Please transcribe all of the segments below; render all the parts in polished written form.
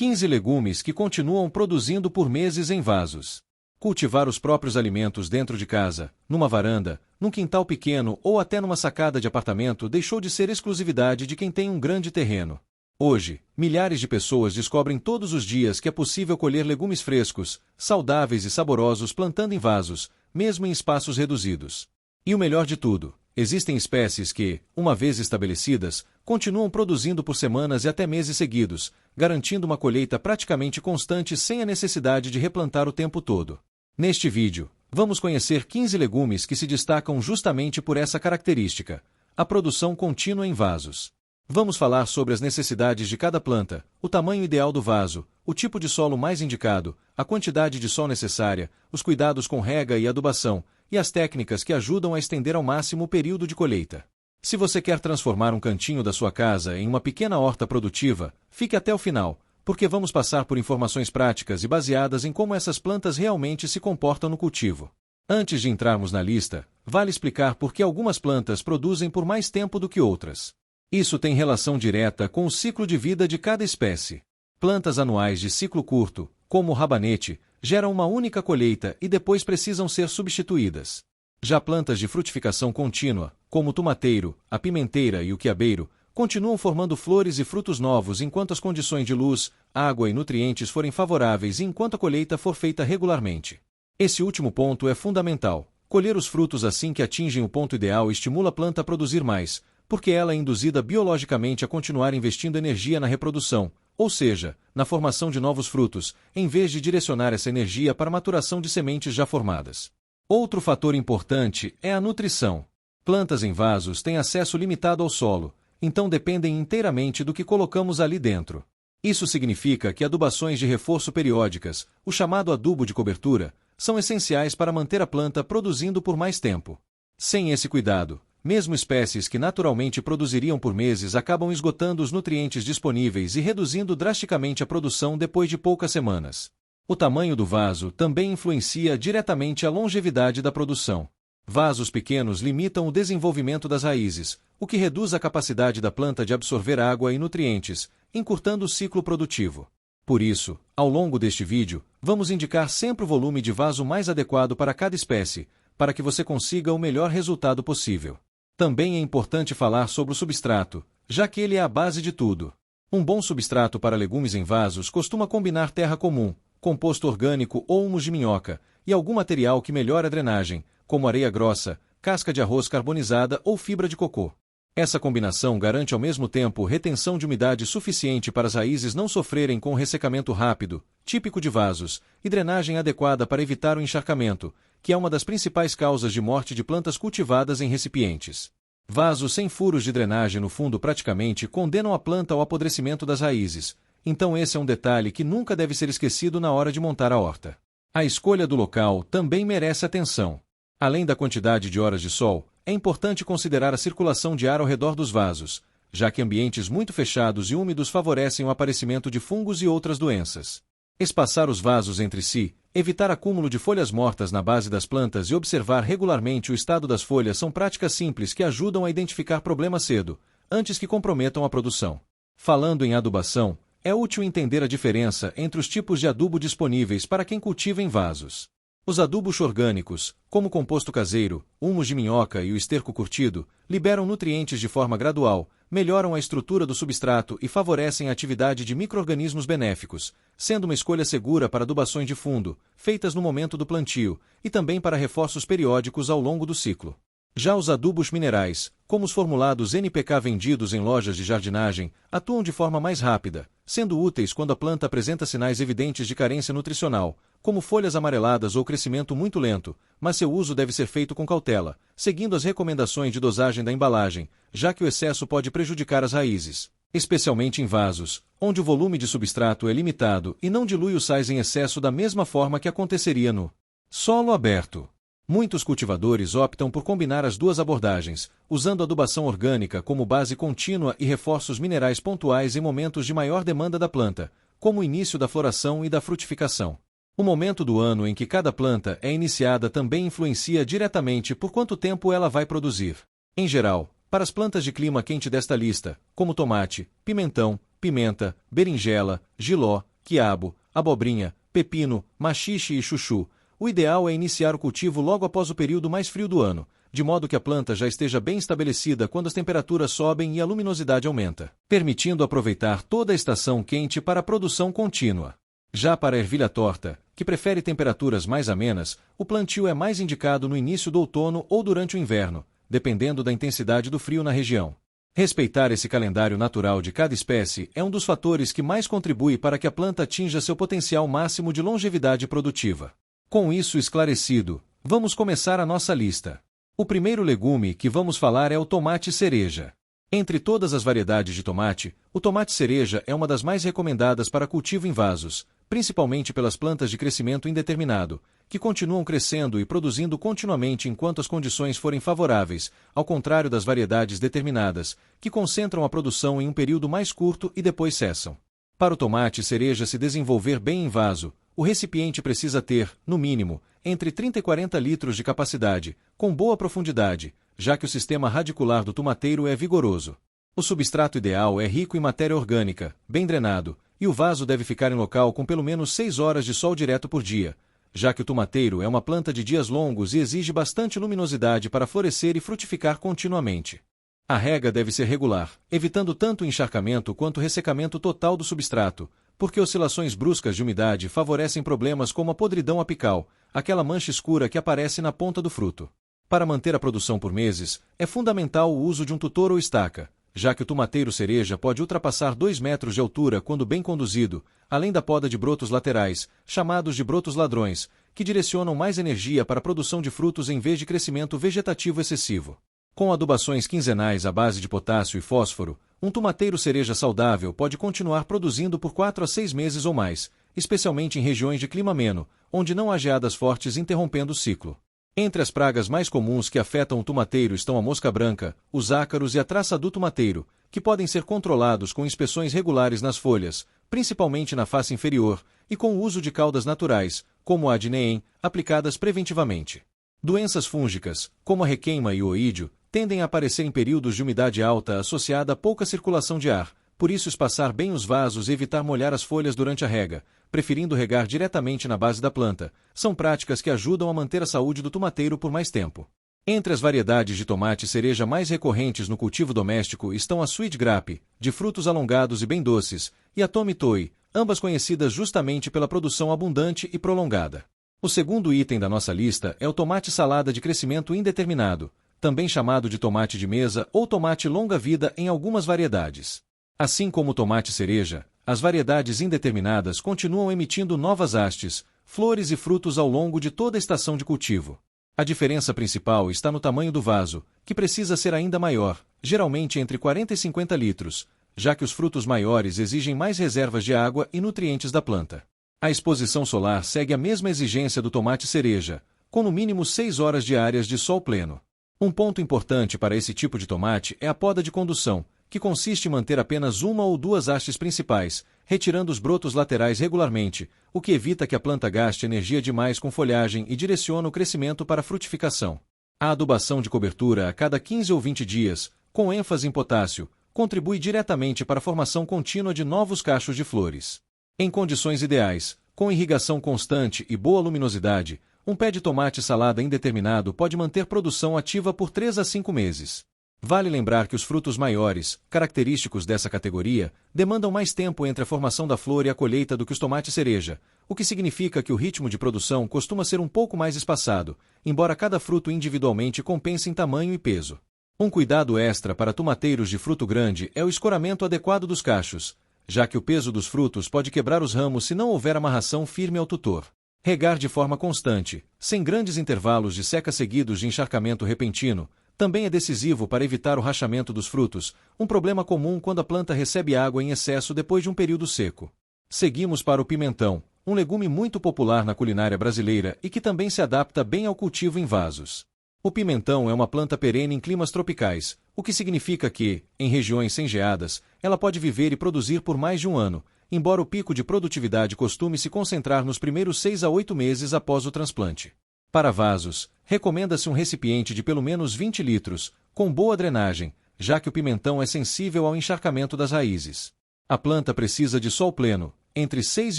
15 legumes que continuam produzindo por meses em vasos. Cultivar os próprios alimentos dentro de casa, numa varanda, num quintal pequeno ou até numa sacada de apartamento deixou de ser exclusividade de quem tem um grande terreno. Hoje, milhares de pessoas descobrem todos os dias que é possível colher legumes frescos, saudáveis e saborosos plantando em vasos, mesmo em espaços reduzidos. E o melhor de tudo, existem espécies que, uma vez estabelecidas, continuam produzindo por semanas e até meses seguidos, garantindo uma colheita praticamente constante sem a necessidade de replantar o tempo todo. Neste vídeo, vamos conhecer 15 legumes que se destacam justamente por essa característica, a produção contínua em vasos. Vamos falar sobre as necessidades de cada planta, o tamanho ideal do vaso, o tipo de solo mais indicado, a quantidade de sol necessária, os cuidados com rega e adubação, e as técnicas que ajudam a estender ao máximo o período de colheita. Se você quer transformar um cantinho da sua casa em uma pequena horta produtiva, fique até o final, porque vamos passar por informações práticas e baseadas em como essas plantas realmente se comportam no cultivo. Antes de entrarmos na lista, vale explicar por que algumas plantas produzem por mais tempo do que outras. Isso tem relação direta com o ciclo de vida de cada espécie. Plantas anuais de ciclo curto, como o rabanete, geram uma única colheita e depois precisam ser substituídas. Já plantas de frutificação contínua, como o tomateiro, a pimenteira e o quiabeiro, continuam formando flores e frutos novos enquanto as condições de luz, água e nutrientes forem favoráveis e enquanto a colheita for feita regularmente. Esse último ponto é fundamental. Colher os frutos assim que atingem o ponto ideal estimula a planta a produzir mais, porque ela é induzida biologicamente a continuar investindo energia na reprodução, ou seja, na formação de novos frutos, em vez de direcionar essa energia para a maturação de sementes já formadas. Outro fator importante é a nutrição. Plantas em vasos têm acesso limitado ao solo, então dependem inteiramente do que colocamos ali dentro. Isso significa que adubações de reforço periódicas, o chamado adubo de cobertura, são essenciais para manter a planta produzindo por mais tempo. Sem esse cuidado, mesmo espécies que naturalmente produziriam por meses acabam esgotando os nutrientes disponíveis e reduzindo drasticamente a produção depois de poucas semanas. O tamanho do vaso também influencia diretamente a longevidade da produção. Vasos pequenos limitam o desenvolvimento das raízes, o que reduz a capacidade da planta de absorver água e nutrientes, encurtando o ciclo produtivo. Por isso, ao longo deste vídeo, vamos indicar sempre o volume de vaso mais adequado para cada espécie, para que você consiga o melhor resultado possível. Também é importante falar sobre o substrato, já que ele é a base de tudo. Um bom substrato para legumes em vasos costuma combinar terra comum, composto orgânico ou humus de minhoca, e algum material que melhore a drenagem, como areia grossa, casca de arroz carbonizada ou fibra de cocô. Essa combinação garante ao mesmo tempo retenção de umidade suficiente para as raízes não sofrerem com ressecamento rápido, típico de vasos, e drenagem adequada para evitar o encharcamento, que é uma das principais causas de morte de plantas cultivadas em recipientes. Vasos sem furos de drenagem no fundo praticamente condenam a planta ao apodrecimento das raízes, então esse é um detalhe que nunca deve ser esquecido na hora de montar a horta. A escolha do local também merece atenção. Além da quantidade de horas de sol, é importante considerar a circulação de ar ao redor dos vasos, já que ambientes muito fechados e úmidos favorecem o aparecimento de fungos e outras doenças. Espaçar os vasos entre si, evitar acúmulo de folhas mortas na base das plantas e observar regularmente o estado das folhas são práticas simples que ajudam a identificar problemas cedo, antes que comprometam a produção. Falando em adubação, é útil entender a diferença entre os tipos de adubo disponíveis para quem cultiva em vasos. Os adubos orgânicos, como o composto caseiro, humus de minhoca e o esterco curtido, liberam nutrientes de forma gradual, melhoram a estrutura do substrato e favorecem a atividade de micro-organismos benéficos, sendo uma escolha segura para adubações de fundo, feitas no momento do plantio, e também para reforços periódicos ao longo do ciclo. Já os adubos minerais, como os formulados NPK vendidos em lojas de jardinagem, atuam de forma mais rápida, sendo úteis quando a planta apresenta sinais evidentes de carência nutricional, como folhas amareladas ou crescimento muito lento, mas seu uso deve ser feito com cautela, seguindo as recomendações de dosagem da embalagem, já que o excesso pode prejudicar as raízes, especialmente em vasos, onde o volume de substrato é limitado e não dilui os sais em excesso da mesma forma que aconteceria no solo aberto. Muitos cultivadores optam por combinar as duas abordagens, usando adubação orgânica como base contínua e reforços minerais pontuais em momentos de maior demanda da planta, como o início da floração e da frutificação. O momento do ano em que cada planta é iniciada também influencia diretamente por quanto tempo ela vai produzir. Em geral, para as plantas de clima quente desta lista, como tomate, pimentão, pimenta, berinjela, jiló, quiabo, abobrinha, pepino, maxixe e chuchu. O ideal é iniciar o cultivo logo após o período mais frio do ano, de modo que a planta já esteja bem estabelecida quando as temperaturas sobem e a luminosidade aumenta, permitindo aproveitar toda a estação quente para a produção contínua. Já para a ervilha torta, que prefere temperaturas mais amenas, o plantio é mais indicado no início do outono ou durante o inverno, dependendo da intensidade do frio na região. Respeitar esse calendário natural de cada espécie é um dos fatores que mais contribui para que a planta atinja seu potencial máximo de longevidade produtiva. Com isso esclarecido, vamos começar a nossa lista. O primeiro legume que vamos falar é o tomate cereja. Entre todas as variedades de tomate, o tomate cereja é uma das mais recomendadas para cultivo em vasos, principalmente pelas plantas de crescimento indeterminado, que continuam crescendo e produzindo continuamente enquanto as condições forem favoráveis, ao contrário das variedades determinadas, que concentram a produção em um período mais curto e depois cessam. Para o tomate cereja se desenvolver bem em vaso, o recipiente precisa ter, no mínimo, entre 30 e 40 litros de capacidade, com boa profundidade, já que o sistema radicular do tomateiro é vigoroso. O substrato ideal é rico em matéria orgânica, bem drenado, e o vaso deve ficar em local com pelo menos 6 horas de sol direto por dia, já que o tomateiro é uma planta de dias longos e exige bastante luminosidade para florescer e frutificar continuamente. A rega deve ser regular, evitando tanto o encharcamento quanto o ressecamento total do substrato, porque oscilações bruscas de umidade favorecem problemas como a podridão apical, aquela mancha escura que aparece na ponta do fruto. Para manter a produção por meses, é fundamental o uso de um tutor ou estaca, já que o tomateiro cereja pode ultrapassar 2 metros de altura quando bem conduzido, além da poda de brotos laterais, chamados de brotos ladrões, que direcionam mais energia para a produção de frutos em vez de crescimento vegetativo excessivo. Com adubações quinzenais à base de potássio e fósforo, um tomateiro cereja saudável pode continuar produzindo por 4 a 6 meses ou mais, especialmente em regiões de clima ameno, onde não há geadas fortes interrompendo o ciclo. Entre as pragas mais comuns que afetam o tomateiro estão a mosca branca, os ácaros e a traça do tomateiro, que podem ser controlados com inspeções regulares nas folhas, principalmente na face inferior, e com o uso de caudas naturais, como a adneem, aplicadas preventivamente. Doenças fúngicas, como a requeima e o oídio, tendem a aparecer em períodos de umidade alta associada a pouca circulação de ar, por isso espaçar bem os vasos e evitar molhar as folhas durante a rega, preferindo regar diretamente na base da planta, são práticas que ajudam a manter a saúde do tomateiro por mais tempo. Entre as variedades de tomate cereja mais recorrentes no cultivo doméstico estão a Sweet Grape, de frutos alongados e bem doces, e a Tommy Toy, ambas conhecidas justamente pela produção abundante e prolongada. O segundo item da nossa lista é o tomate salada de crescimento indeterminado, também chamado de tomate de mesa ou tomate longa-vida em algumas variedades. Assim como o tomate cereja, as variedades indeterminadas continuam emitindo novas hastes, flores e frutos ao longo de toda a estação de cultivo. A diferença principal está no tamanho do vaso, que precisa ser ainda maior, geralmente entre 40 e 50 litros, já que os frutos maiores exigem mais reservas de água e nutrientes da planta. A exposição solar segue a mesma exigência do tomate cereja, com no mínimo 6 horas diárias de sol pleno. Um ponto importante para esse tipo de tomate é a poda de condução, que consiste em manter apenas uma ou duas hastes principais, retirando os brotos laterais regularmente, o que evita que a planta gaste energia demais com folhagem e direciona o crescimento para a frutificação. A adubação de cobertura a cada 15 ou 20 dias, com ênfase em potássio, contribui diretamente para a formação contínua de novos cachos de flores. Em condições ideais, com irrigação constante e boa luminosidade, um pé de tomate salada indeterminado pode manter produção ativa por 3 a 5 meses. Vale lembrar que os frutos maiores, característicos dessa categoria, demandam mais tempo entre a formação da flor e a colheita do que os tomates cereja, o que significa que o ritmo de produção costuma ser um pouco mais espaçado, embora cada fruto individualmente compense em tamanho e peso. Um cuidado extra para tomateiros de fruto grande é o escoramento adequado dos cachos, já que o peso dos frutos pode quebrar os ramos se não houver amarração firme ao tutor. Regar de forma constante, sem grandes intervalos de seca seguidos de encharcamento repentino, também é decisivo para evitar o rachamento dos frutos, um problema comum quando a planta recebe água em excesso depois de um período seco. Seguimos para o pimentão, um legume muito popular na culinária brasileira e que também se adapta bem ao cultivo em vasos. O pimentão é uma planta perene em climas tropicais, o que significa que, em regiões sem geadas, ela pode viver e produzir por mais de um ano, embora o pico de produtividade costume se concentrar nos primeiros 6 a 8 meses após o transplante. Para vasos, recomenda-se um recipiente de pelo menos 20 litros, com boa drenagem, já que o pimentão é sensível ao encharcamento das raízes. A planta precisa de sol pleno, entre 6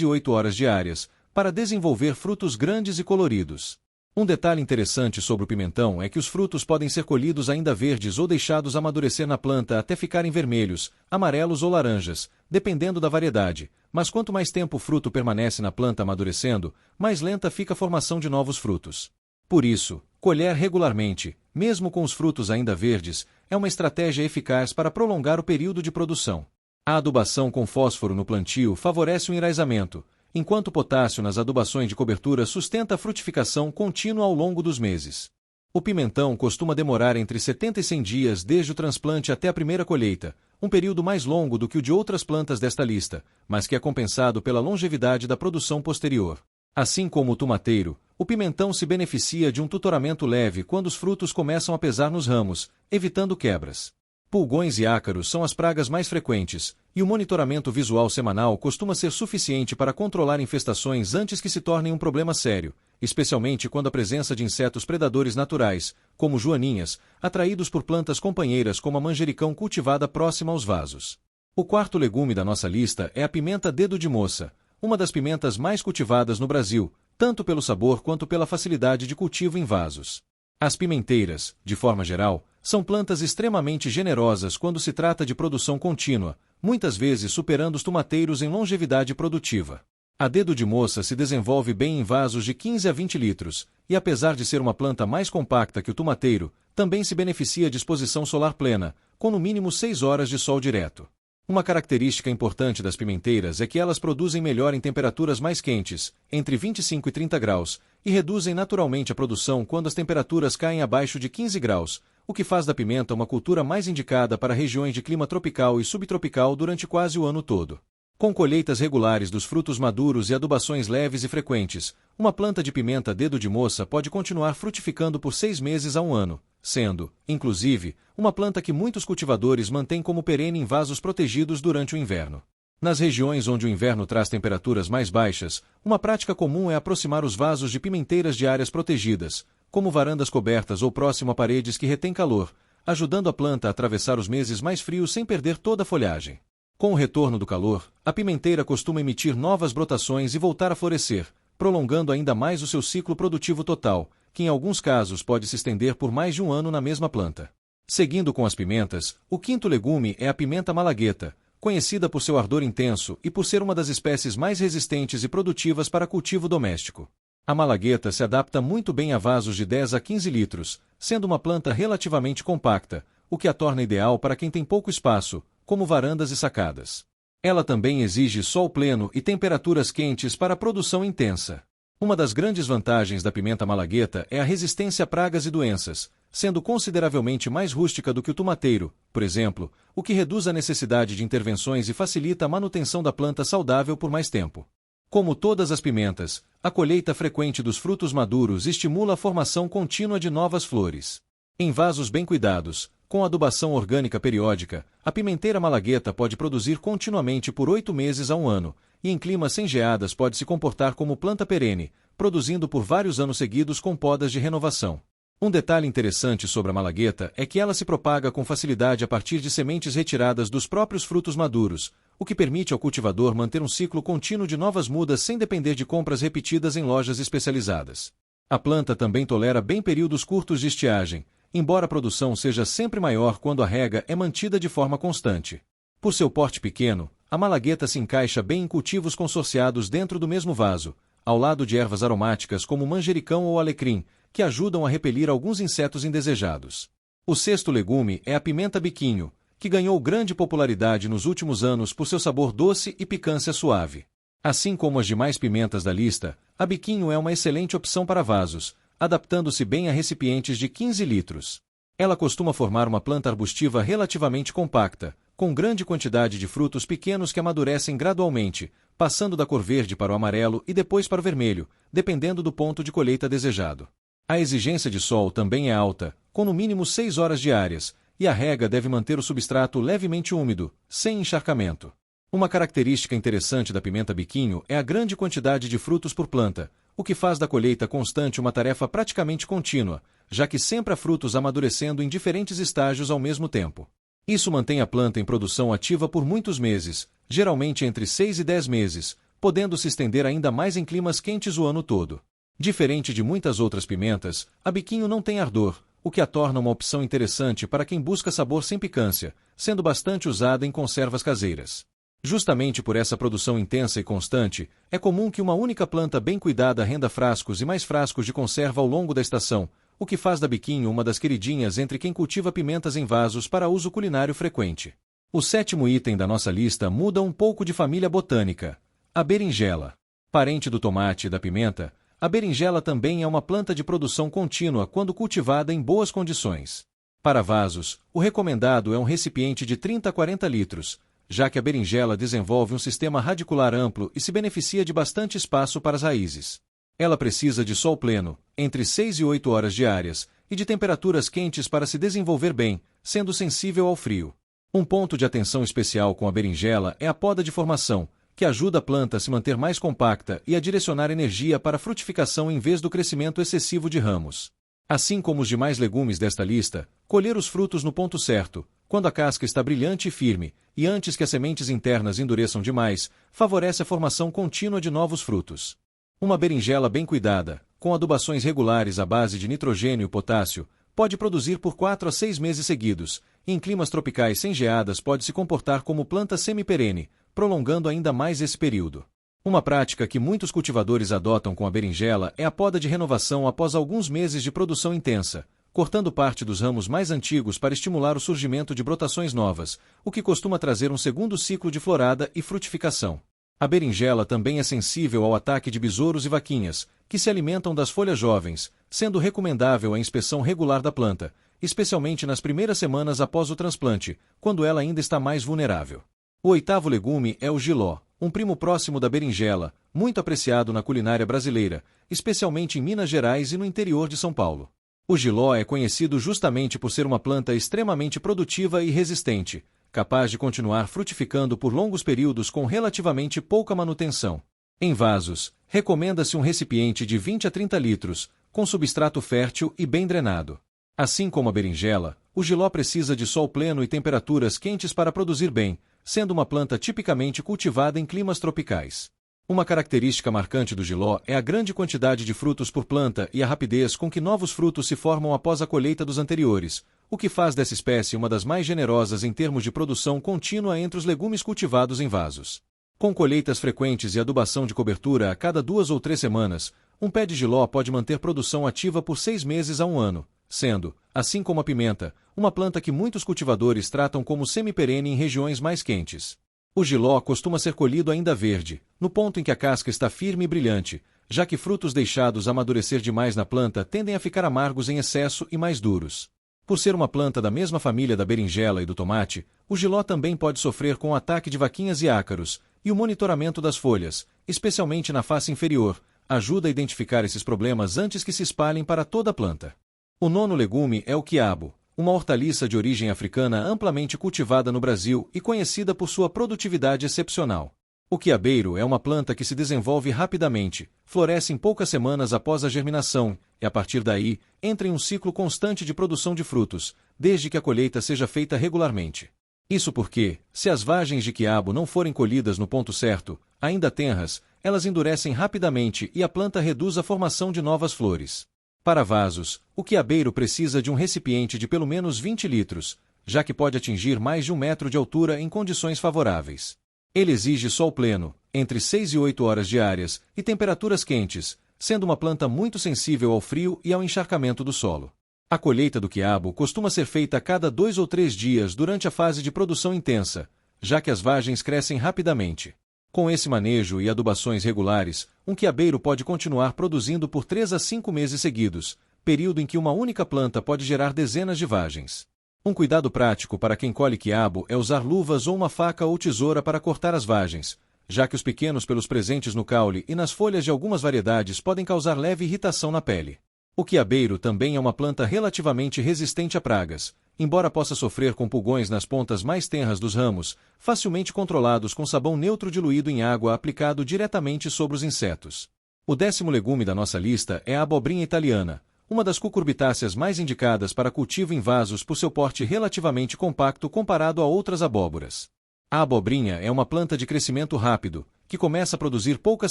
e 8 horas diárias, para desenvolver frutos grandes e coloridos. Um detalhe interessante sobre o pimentão é que os frutos podem ser colhidos ainda verdes ou deixados amadurecer na planta até ficarem vermelhos, amarelos ou laranjas, dependendo da variedade, mas quanto mais tempo o fruto permanece na planta amadurecendo, mais lenta fica a formação de novos frutos. Por isso, colher regularmente, mesmo com os frutos ainda verdes, é uma estratégia eficaz para prolongar o período de produção. A adubação com fósforo no plantio favorece o enraizamento, enquanto o potássio nas adubações de cobertura sustenta a frutificação contínua ao longo dos meses. O pimentão costuma demorar entre 70 e 100 dias desde o transplante até a primeira colheita, um período mais longo do que o de outras plantas desta lista, mas que é compensado pela longevidade da produção posterior. Assim como o tomateiro, o pimentão se beneficia de um tutoramento leve quando os frutos começam a pesar nos ramos, evitando quebras. Pulgões e ácaros são as pragas mais frequentes, e o monitoramento visual semanal costuma ser suficiente para controlar infestações antes que se tornem um problema sério, especialmente quando a presença de insetos predadores naturais, como joaninhas, atraídos por plantas companheiras como a manjericão cultivada próxima aos vasos. O quarto legume da nossa lista é a pimenta dedo de moça, uma das pimentas mais cultivadas no Brasil, tanto pelo sabor quanto pela facilidade de cultivo em vasos. As pimenteiras, de forma geral, são plantas extremamente generosas quando se trata de produção contínua, muitas vezes superando os tomateiros em longevidade produtiva. A dedo de moça se desenvolve bem em vasos de 15 a 20 litros, e apesar de ser uma planta mais compacta que o tomateiro, também se beneficia de exposição solar plena, com no mínimo 6 horas de sol direto. Uma característica importante das pimenteiras é que elas produzem melhor em temperaturas mais quentes, entre 25 e 30 graus, e reduzem naturalmente a produção quando as temperaturas caem abaixo de 15 graus, o que faz da pimenta uma cultura mais indicada para regiões de clima tropical e subtropical durante quase o ano todo. Com colheitas regulares dos frutos maduros e adubações leves e frequentes, uma planta de pimenta dedo de moça pode continuar frutificando por 6 meses a um ano, sendo, inclusive, uma planta que muitos cultivadores mantêm como perene em vasos protegidos durante o inverno. Nas regiões onde o inverno traz temperaturas mais baixas, uma prática comum é aproximar os vasos de pimenteiras de áreas protegidas, como varandas cobertas ou próximo a paredes que retêm calor, ajudando a planta a atravessar os meses mais frios sem perder toda a folhagem. Com o retorno do calor, a pimenteira costuma emitir novas brotações e voltar a florescer, prolongando ainda mais o seu ciclo produtivo total, que em alguns casos pode se estender por mais de um ano na mesma planta. Seguindo com as pimentas, o quinto legume é a pimenta malagueta, conhecida por seu ardor intenso e por ser uma das espécies mais resistentes e produtivas para cultivo doméstico. A malagueta se adapta muito bem a vasos de 10 a 15 litros, sendo uma planta relativamente compacta, o que a torna ideal para quem tem pouco espaço, como varandas e sacadas. Ela também exige sol pleno e temperaturas quentes para a produção intensa. Uma das grandes vantagens da pimenta malagueta é a resistência a pragas e doenças, sendo consideravelmente mais rústica do que o tomateiro, por exemplo, o que reduz a necessidade de intervenções e facilita a manutenção da planta saudável por mais tempo. Como todas as pimentas, a colheita frequente dos frutos maduros estimula a formação contínua de novas flores. Em vasos bem cuidados, com adubação orgânica periódica, a pimenteira malagueta pode produzir continuamente por 8 meses a um ano, e em climas sem geadas pode se comportar como planta perene, produzindo por vários anos seguidos com podas de renovação. Um detalhe interessante sobre a malagueta é que ela se propaga com facilidade a partir de sementes retiradas dos próprios frutos maduros, o que permite ao cultivador manter um ciclo contínuo de novas mudas sem depender de compras repetidas em lojas especializadas. A planta também tolera bem períodos curtos de estiagem, embora a produção seja sempre maior quando a rega é mantida de forma constante. Por seu porte pequeno, a malagueta se encaixa bem em cultivos consorciados dentro do mesmo vaso, ao lado de ervas aromáticas como manjericão ou alecrim, que ajudam a repelir alguns insetos indesejados. O sexto legume é a pimenta biquinho, que ganhou grande popularidade nos últimos anos por seu sabor doce e picância suave. Assim como as demais pimentas da lista, a biquinho é uma excelente opção para vasos, adaptando-se bem a recipientes de 15 litros. Ela costuma formar uma planta arbustiva relativamente compacta, com grande quantidade de frutos pequenos que amadurecem gradualmente, passando da cor verde para o amarelo e depois para o vermelho, dependendo do ponto de colheita desejado. A exigência de sol também é alta, com no mínimo 6 horas diárias, e a rega deve manter o substrato levemente úmido, sem encharcamento. Uma característica interessante da pimenta biquinho é a grande quantidade de frutos por planta, o que faz da colheita constante uma tarefa praticamente contínua, já que sempre há frutos amadurecendo em diferentes estágios ao mesmo tempo. Isso mantém a planta em produção ativa por muitos meses, geralmente entre 6 e 10 meses, podendo se estender ainda mais em climas quentes o ano todo. Diferente de muitas outras pimentas, a biquinho não tem ardor, o que a torna uma opção interessante para quem busca sabor sem picância, sendo bastante usada em conservas caseiras. Justamente por essa produção intensa e constante, é comum que uma única planta bem cuidada renda frascos e mais frascos de conserva ao longo da estação, o que faz da biquinho uma das queridinhas entre quem cultiva pimentas em vasos para uso culinário frequente. O sétimo item da nossa lista muda um pouco de família botânica. A berinjela. Parente do tomate e da pimenta, a berinjela também é uma planta de produção contínua quando cultivada em boas condições. Para vasos, o recomendado é um recipiente de 30 a 40 litros, já que a berinjela desenvolve um sistema radicular amplo e se beneficia de bastante espaço para as raízes. Ela precisa de sol pleno, entre 6 e 8 horas diárias, e de temperaturas quentes para se desenvolver bem, sendo sensível ao frio. Um ponto de atenção especial com a berinjela é a poda de formação, que ajuda a planta a se manter mais compacta e a direcionar energia para a frutificação em vez do crescimento excessivo de ramos. Assim como os demais legumes desta lista, colher os frutos no ponto certo, quando a casca está brilhante e firme, e antes que as sementes internas endureçam demais, favorece a formação contínua de novos frutos. Uma berinjela bem cuidada, com adubações regulares à base de nitrogênio e potássio, pode produzir por 4 a 6 meses seguidos, e em climas tropicais sem geadas pode se comportar como planta semiperene, prolongando ainda mais esse período. Uma prática que muitos cultivadores adotam com a berinjela é a poda de renovação após alguns meses de produção intensa, cortando parte dos ramos mais antigos para estimular o surgimento de brotações novas, o que costuma trazer um segundo ciclo de florada e frutificação. A berinjela também é sensível ao ataque de besouros e vaquinhas, que se alimentam das folhas jovens, sendo recomendável a inspeção regular da planta, especialmente nas primeiras semanas após o transplante, quando ela ainda está mais vulnerável. O oitavo legume é o jiló, um primo próximo da berinjela, muito apreciado na culinária brasileira, especialmente em Minas Gerais e no interior de São Paulo. O jiló é conhecido justamente por ser uma planta extremamente produtiva e resistente, capaz de continuar frutificando por longos períodos com relativamente pouca manutenção. Em vasos, recomenda-se um recipiente de 20 a 30 litros, com substrato fértil e bem drenado. Assim como a berinjela, o jiló precisa de sol pleno e temperaturas quentes para produzir bem, sendo uma planta tipicamente cultivada em climas tropicais. Uma característica marcante do jiló é a grande quantidade de frutos por planta e a rapidez com que novos frutos se formam após a colheita dos anteriores, o que faz dessa espécie uma das mais generosas em termos de produção contínua entre os legumes cultivados em vasos. Com colheitas frequentes e adubação de cobertura a cada 2 ou 3 semanas, um pé de jiló pode manter produção ativa por 6 meses a 1 ano, sendo, assim como a pimenta, uma planta que muitos cultivadores tratam como semiperene em regiões mais quentes. O jiló costuma ser colhido ainda verde, no ponto em que a casca está firme e brilhante, já que frutos deixados amadurecer demais na planta tendem a ficar amargos em excesso e mais duros. Por ser uma planta da mesma família da berinjela e do tomate, o jiló também pode sofrer com o ataque de vaquinhas e ácaros, e o monitoramento das folhas, especialmente na face inferior, ajuda a identificar esses problemas antes que se espalhem para toda a planta. O nono legume é o quiabo, uma hortaliça de origem africana amplamente cultivada no Brasil e conhecida por sua produtividade excepcional. O quiabeiro é uma planta que se desenvolve rapidamente, floresce em poucas semanas após a germinação e, a partir daí, entra em um ciclo constante de produção de frutos, desde que a colheita seja feita regularmente. Isso porque, se as vagens de quiabo não forem colhidas no ponto certo, ainda tenras, elas endurecem rapidamente e a planta reduz a formação de novas flores. Para vasos, o quiabeiro precisa de um recipiente de pelo menos 20 litros, já que pode atingir mais de 1 metro de altura em condições favoráveis. Ele exige sol pleno, entre 6 e 8 horas diárias, e temperaturas quentes, sendo uma planta muito sensível ao frio e ao encharcamento do solo. A colheita do quiabo costuma ser feita a cada 2 ou 3 dias durante a fase de produção intensa, já que as vagens crescem rapidamente. Com esse manejo e adubações regulares, um quiabeiro pode continuar produzindo por 3 a 5 meses seguidos, período em que uma única planta pode gerar dezenas de vagens. Um cuidado prático para quem colhe quiabo é usar luvas ou uma faca ou tesoura para cortar as vagens, já que os pequenos pelos presentes no caule e nas folhas de algumas variedades podem causar leve irritação na pele. O quiabeiro também é uma planta relativamente resistente a pragas, embora possa sofrer com pulgões nas pontas mais tenras dos ramos, facilmente controlados com sabão neutro diluído em água aplicado diretamente sobre os insetos. O 10º legume da nossa lista é a abobrinha italiana, uma das cucurbitáceas mais indicadas para cultivo em vasos por seu porte relativamente compacto comparado a outras abóboras. A abobrinha é uma planta de crescimento rápido, que começa a produzir poucas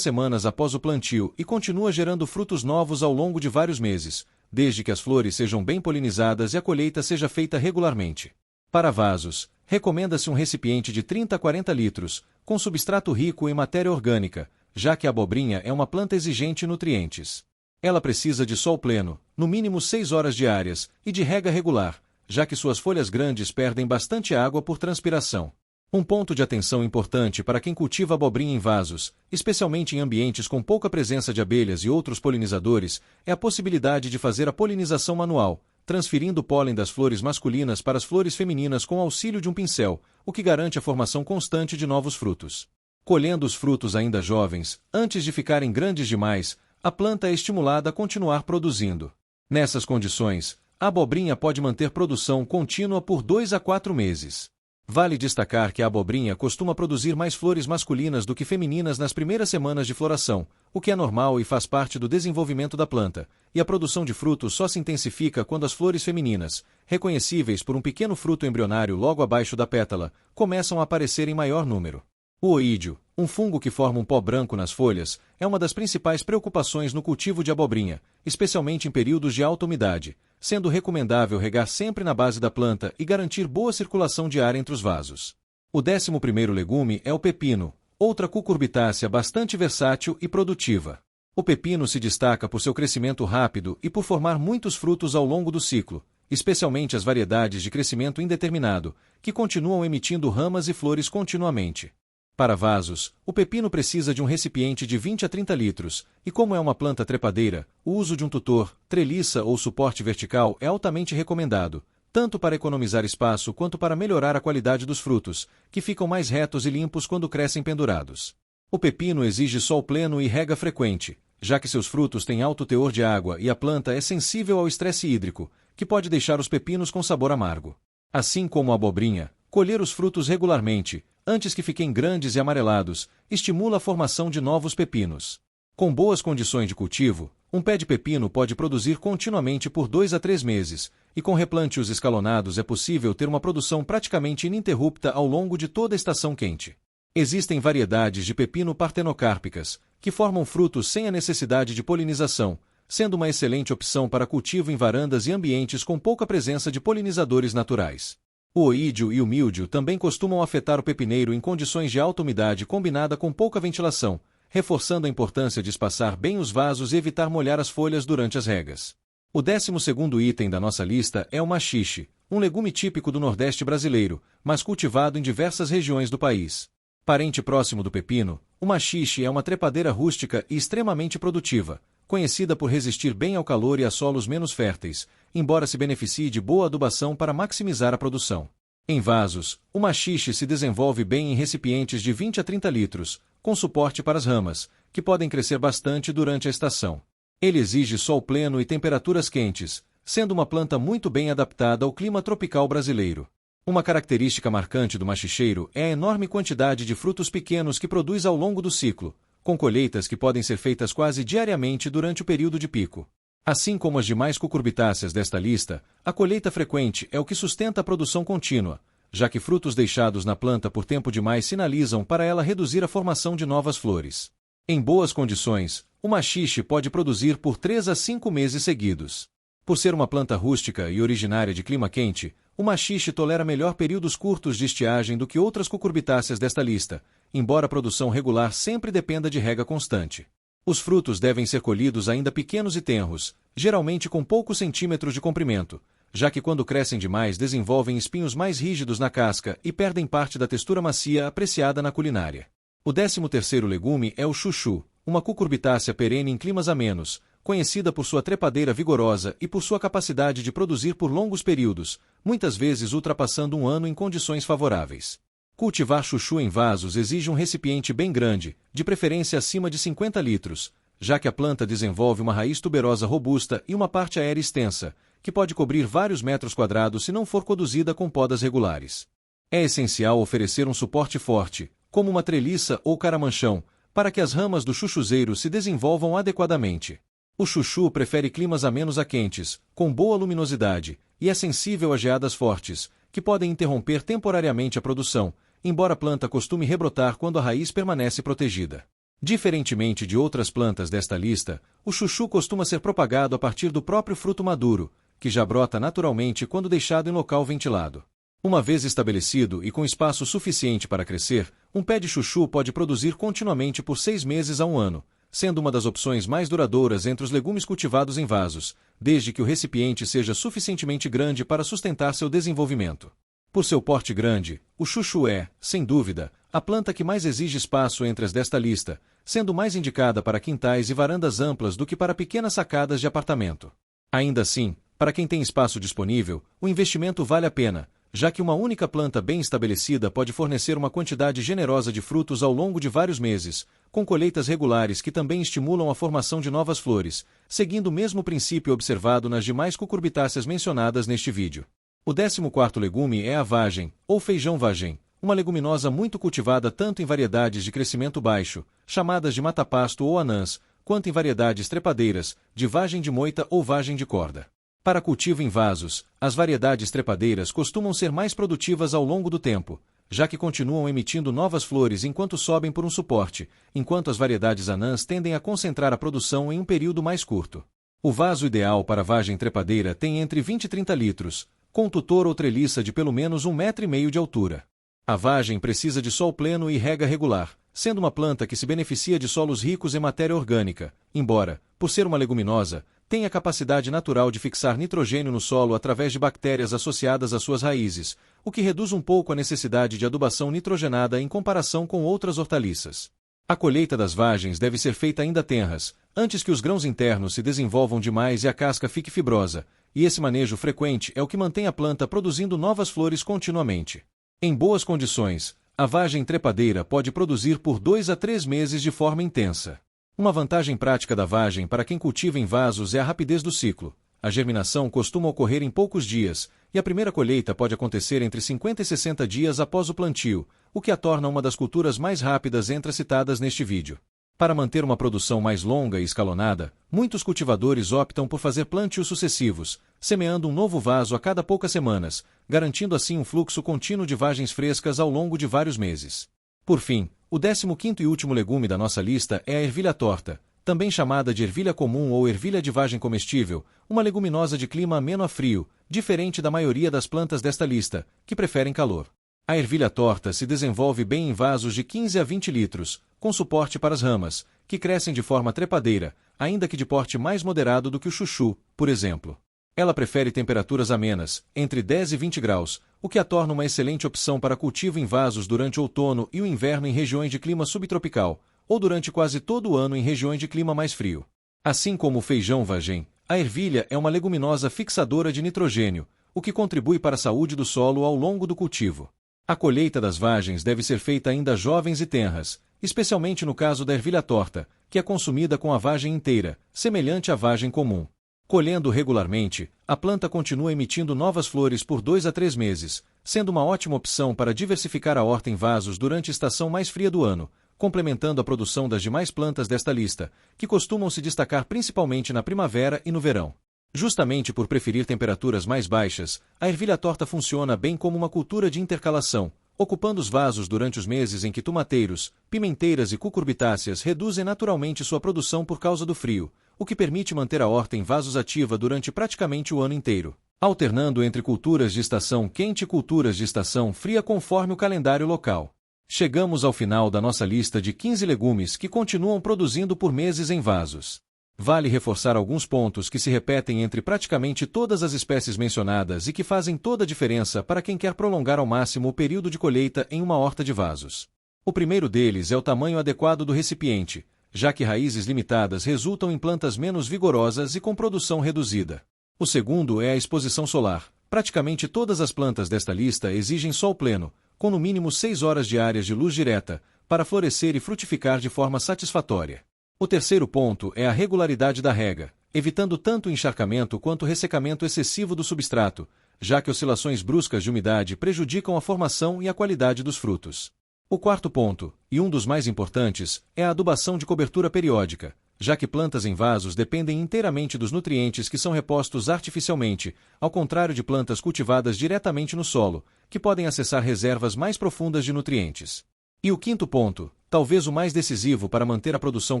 semanas após o plantio e continua gerando frutos novos ao longo de vários meses, desde que as flores sejam bem polinizadas e a colheita seja feita regularmente. Para vasos, recomenda-se um recipiente de 30 a 40 litros, com substrato rico em matéria orgânica, já que a abobrinha é uma planta exigente em nutrientes. Ela precisa de sol pleno, no mínimo 6 horas diárias, e de rega regular, já que suas folhas grandes perdem bastante água por transpiração. Um ponto de atenção importante para quem cultiva abobrinha em vasos, especialmente em ambientes com pouca presença de abelhas e outros polinizadores, é a possibilidade de fazer a polinização manual, transferindo o pólen das flores masculinas para as flores femininas com auxílio de um pincel, o que garante a formação constante de novos frutos. Colhendo os frutos ainda jovens, antes de ficarem grandes demais, a planta é estimulada a continuar produzindo. Nessas condições, a abobrinha pode manter produção contínua por 2 a 4 meses. Vale destacar que a abobrinha costuma produzir mais flores masculinas do que femininas nas primeiras semanas de floração, o que é normal e faz parte do desenvolvimento da planta, e a produção de frutos só se intensifica quando as flores femininas, reconhecíveis por um pequeno fruto embrionário logo abaixo da pétala, começam a aparecer em maior número. O oídio, um fungo que forma um pó branco nas folhas, é uma das principais preocupações no cultivo de abobrinha, especialmente em períodos de alta umidade, sendo recomendável regar sempre na base da planta e garantir boa circulação de ar entre os vasos. O 11º legume é o pepino, outra cucurbitácea bastante versátil e produtiva. O pepino se destaca por seu crescimento rápido e por formar muitos frutos ao longo do ciclo, especialmente as variedades de crescimento indeterminado, que continuam emitindo ramas e flores continuamente. Para vasos, o pepino precisa de um recipiente de 20 a 30 litros, e como é uma planta trepadeira, o uso de um tutor, treliça ou suporte vertical é altamente recomendado, tanto para economizar espaço quanto para melhorar a qualidade dos frutos, que ficam mais retos e limpos quando crescem pendurados. O pepino exige sol pleno e rega frequente, já que seus frutos têm alto teor de água e a planta é sensível ao estresse hídrico, que pode deixar os pepinos com sabor amargo. Assim como a abobrinha, colher os frutos regularmente, antes que fiquem grandes e amarelados, estimula a formação de novos pepinos. Com boas condições de cultivo, um pé de pepino pode produzir continuamente por 2 a 3 meses, e com replântios escalonados é possível ter uma produção praticamente ininterrupta ao longo de toda a estação quente. Existem variedades de pepino partenocárpicas, que formam frutos sem a necessidade de polinização, sendo uma excelente opção para cultivo em varandas e ambientes com pouca presença de polinizadores naturais. O oídio e o míldio também costumam afetar o pepineiro em condições de alta umidade combinada com pouca ventilação, reforçando a importância de espaçar bem os vasos e evitar molhar as folhas durante as regas. O 12º item da nossa lista é o maxixe, um legume típico do Nordeste brasileiro, mas cultivado em diversas regiões do país. Parente próximo do pepino, o maxixe é uma trepadeira rústica e extremamente produtiva, conhecida por resistir bem ao calor e a solos menos férteis, embora se beneficie de boa adubação para maximizar a produção. Em vasos, o maxixe se desenvolve bem em recipientes de 20 a 30 litros, com suporte para as ramas, que podem crescer bastante durante a estação. Ele exige sol pleno e temperaturas quentes, sendo uma planta muito bem adaptada ao clima tropical brasileiro. Uma característica marcante do maxixeiro é a enorme quantidade de frutos pequenos que produz ao longo do ciclo, com colheitas que podem ser feitas quase diariamente durante o período de pico. Assim como as demais cucurbitáceas desta lista, a colheita frequente é o que sustenta a produção contínua, já que frutos deixados na planta por tempo demais sinalizam para ela reduzir a formação de novas flores. Em boas condições, o maxixe pode produzir por 3 a 5 meses seguidos. Por ser uma planta rústica e originária de clima quente, o maxixe tolera melhor períodos curtos de estiagem do que outras cucurbitáceas desta lista, embora a produção regular sempre dependa de rega constante. Os frutos devem ser colhidos ainda pequenos e tenros, geralmente com poucos centímetros de comprimento, já que quando crescem demais desenvolvem espinhos mais rígidos na casca e perdem parte da textura macia apreciada na culinária. O 13º legume é o chuchu, uma cucurbitácea perene em climas amenos, conhecida por sua trepadeira vigorosa e por sua capacidade de produzir por longos períodos, muitas vezes ultrapassando um ano em condições favoráveis. Cultivar chuchu em vasos exige um recipiente bem grande, de preferência acima de 50 litros, já que a planta desenvolve uma raiz tuberosa robusta e uma parte aérea extensa, que pode cobrir vários metros quadrados se não for conduzida com podas regulares. É essencial oferecer um suporte forte, como uma treliça ou caramanchão, para que as ramas do chuchuzeiro se desenvolvam adequadamente. O chuchu prefere climas amenos a quentes, com boa luminosidade, e é sensível a geadas fortes, que podem interromper temporariamente a produção, embora a planta costume rebrotar quando a raiz permanece protegida. Diferentemente de outras plantas desta lista, o chuchu costuma ser propagado a partir do próprio fruto maduro, que já brota naturalmente quando deixado em local ventilado. Uma vez estabelecido e com espaço suficiente para crescer, um pé de chuchu pode produzir continuamente por 6 meses a 1 ano, sendo uma das opções mais duradouras entre os legumes cultivados em vasos, desde que o recipiente seja suficientemente grande para sustentar seu desenvolvimento. Por seu porte grande, o chuchu é, sem dúvida, a planta que mais exige espaço entre as desta lista, sendo mais indicada para quintais e varandas amplas do que para pequenas sacadas de apartamento. Ainda assim, para quem tem espaço disponível, o investimento vale a pena, já que uma única planta bem estabelecida pode fornecer uma quantidade generosa de frutos ao longo de vários meses, com colheitas regulares que também estimulam a formação de novas flores, seguindo o mesmo princípio observado nas demais cucurbitáceas mencionadas neste vídeo. O 14º legume é a vagem, ou feijão vagem, uma leguminosa muito cultivada tanto em variedades de crescimento baixo, chamadas de matapasto ou anãs, quanto em variedades trepadeiras, de vagem de moita ou vagem de corda. Para cultivo em vasos, as variedades trepadeiras costumam ser mais produtivas ao longo do tempo, já que continuam emitindo novas flores enquanto sobem por um suporte, enquanto as variedades anãs tendem a concentrar a produção em um período mais curto. O vaso ideal para vagem trepadeira tem entre 20 e 30 litros, com tutor ou treliça de pelo menos 1,5 m de altura. A vagem precisa de sol pleno e rega regular, sendo uma planta que se beneficia de solos ricos em matéria orgânica, embora, por ser uma leguminosa, tem a capacidade natural de fixar nitrogênio no solo através de bactérias associadas às suas raízes, o que reduz um pouco a necessidade de adubação nitrogenada em comparação com outras hortaliças. A colheita das vagens deve ser feita ainda tenras, antes que os grãos internos se desenvolvam demais e a casca fique fibrosa, e esse manejo frequente é o que mantém a planta produzindo novas flores continuamente. Em boas condições, a vagem trepadeira pode produzir por 2 a 3 meses de forma intensa. Uma vantagem prática da vagem para quem cultiva em vasos é a rapidez do ciclo. A germinação costuma ocorrer em poucos dias, e a primeira colheita pode acontecer entre 50 e 60 dias após o plantio, o que a torna uma das culturas mais rápidas entre as citadas neste vídeo. Para manter uma produção mais longa e escalonada, muitos cultivadores optam por fazer plantios sucessivos, semeando um novo vaso a cada poucas semanas, garantindo assim um fluxo contínuo de vagens frescas ao longo de vários meses. Por fim, o 15º e último legume da nossa lista é a ervilha torta, também chamada de ervilha comum ou ervilha de vagem comestível, uma leguminosa de clima ameno a frio, diferente da maioria das plantas desta lista, que preferem calor. A ervilha torta se desenvolve bem em vasos de 15 a 20 litros, com suporte para as ramas, que crescem de forma trepadeira, ainda que de porte mais moderado do que o chuchu, por exemplo. Ela prefere temperaturas amenas, entre 10 e 20 graus, o que a torna uma excelente opção para cultivo em vasos durante o outono e o inverno em regiões de clima subtropical, ou durante quase todo o ano em regiões de clima mais frio. Assim como o feijão vagem, a ervilha é uma leguminosa fixadora de nitrogênio, o que contribui para a saúde do solo ao longo do cultivo. A colheita das vagens deve ser feita ainda jovens e tenras, especialmente no caso da ervilha torta, que é consumida com a vagem inteira, semelhante à vagem comum. Colhendo regularmente, a planta continua emitindo novas flores por 2 a 3 meses, sendo uma ótima opção para diversificar a horta em vasos durante a estação mais fria do ano, complementando a produção das demais plantas desta lista, que costumam se destacar principalmente na primavera e no verão. Justamente por preferir temperaturas mais baixas, a ervilha torta funciona bem como uma cultura de intercalação, ocupando os vasos durante os meses em que tomateiros, pimenteiras e cucurbitáceas reduzem naturalmente sua produção por causa do frio, o que permite manter a horta em vasos ativa durante praticamente o ano inteiro, alternando entre culturas de estação quente e culturas de estação fria conforme o calendário local. Chegamos ao final da nossa lista de 15 legumes que continuam produzindo por meses em vasos. Vale reforçar alguns pontos que se repetem entre praticamente todas as espécies mencionadas e que fazem toda a diferença para quem quer prolongar ao máximo o período de colheita em uma horta de vasos. O primeiro deles é o tamanho adequado do recipiente, já que raízes limitadas resultam em plantas menos vigorosas e com produção reduzida. O segundo é a exposição solar. Praticamente todas as plantas desta lista exigem sol pleno, com no mínimo 6 horas diárias de luz direta, para florescer e frutificar de forma satisfatória. O terceiro ponto é a regularidade da rega, evitando tanto o encharcamento quanto o ressecamento excessivo do substrato, já que oscilações bruscas de umidade prejudicam a formação e a qualidade dos frutos. O quarto ponto, e um dos mais importantes, é a adubação de cobertura periódica, já que plantas em vasos dependem inteiramente dos nutrientes que são repostos artificialmente, ao contrário de plantas cultivadas diretamente no solo, que podem acessar reservas mais profundas de nutrientes. E o quinto ponto, talvez o mais decisivo para manter a produção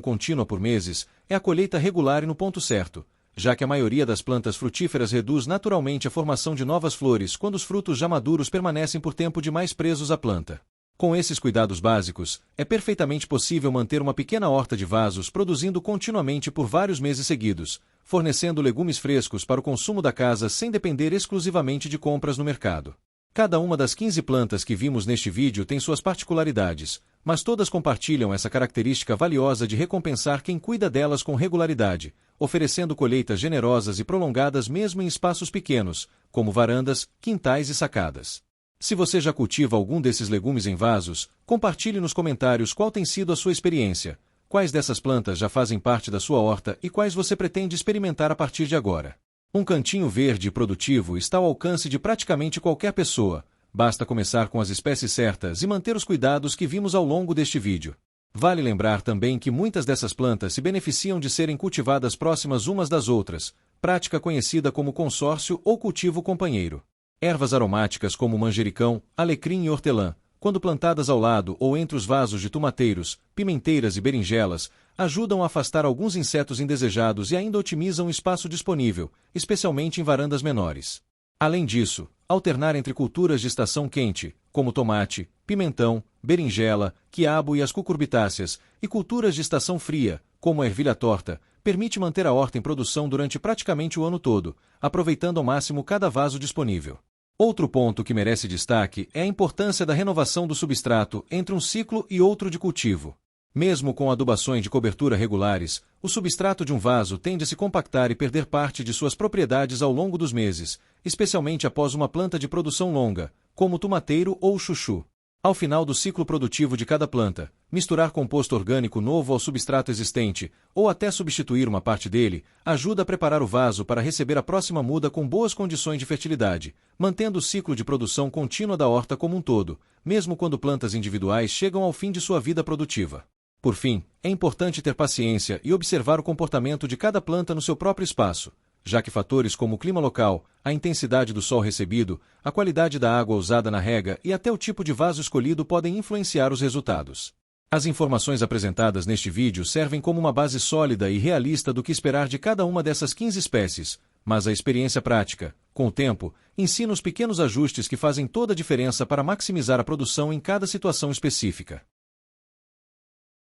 contínua por meses, é a colheita regular e no ponto certo, já que a maioria das plantas frutíferas reduz naturalmente a formação de novas flores quando os frutos já maduros permanecem por tempo demais presos à planta. Com esses cuidados básicos, é perfeitamente possível manter uma pequena horta de vasos produzindo continuamente por vários meses seguidos, fornecendo legumes frescos para o consumo da casa sem depender exclusivamente de compras no mercado. Cada uma das 15 plantas que vimos neste vídeo tem suas particularidades, mas todas compartilham essa característica valiosa de recompensar quem cuida delas com regularidade, oferecendo colheitas generosas e prolongadas mesmo em espaços pequenos, como varandas, quintais e sacadas. Se você já cultiva algum desses legumes em vasos, compartilhe nos comentários qual tem sido a sua experiência, quais dessas plantas já fazem parte da sua horta e quais você pretende experimentar a partir de agora. Um cantinho verde e produtivo está ao alcance de praticamente qualquer pessoa, basta começar com as espécies certas e manter os cuidados que vimos ao longo deste vídeo. Vale lembrar também que muitas dessas plantas se beneficiam de serem cultivadas próximas umas das outras, prática conhecida como consórcio ou cultivo companheiro. Ervas aromáticas como manjericão, alecrim e hortelã, quando plantadas ao lado ou entre os vasos de tomateiros, pimenteiras e berinjelas, ajudam a afastar alguns insetos indesejados e ainda otimizam o espaço disponível, especialmente em varandas menores. Além disso, alternar entre culturas de estação quente, como tomate, pimentão, berinjela, quiabo e as cucurbitáceas, e culturas de estação fria, como a ervilha torta, permite manter a horta em produção durante praticamente o ano todo, aproveitando ao máximo cada vaso disponível. Outro ponto que merece destaque é a importância da renovação do substrato entre um ciclo e outro de cultivo. Mesmo com adubações de cobertura regulares, o substrato de um vaso tende a se compactar e perder parte de suas propriedades ao longo dos meses, especialmente após uma planta de produção longa, como o tomateiro ou o chuchu. Ao final do ciclo produtivo de cada planta, misturar composto orgânico novo ao substrato existente, ou até substituir uma parte dele, ajuda a preparar o vaso para receber a próxima muda com boas condições de fertilidade, mantendo o ciclo de produção contínua da horta como um todo, mesmo quando plantas individuais chegam ao fim de sua vida produtiva. Por fim, é importante ter paciência e observar o comportamento de cada planta no seu próprio espaço, já que fatores como o clima local, a intensidade do sol recebido, a qualidade da água usada na rega e até o tipo de vaso escolhido podem influenciar os resultados. As informações apresentadas neste vídeo servem como uma base sólida e realista do que esperar de cada uma dessas 15 espécies, mas a experiência prática, com o tempo, ensina os pequenos ajustes que fazem toda a diferença para maximizar a produção em cada situação específica.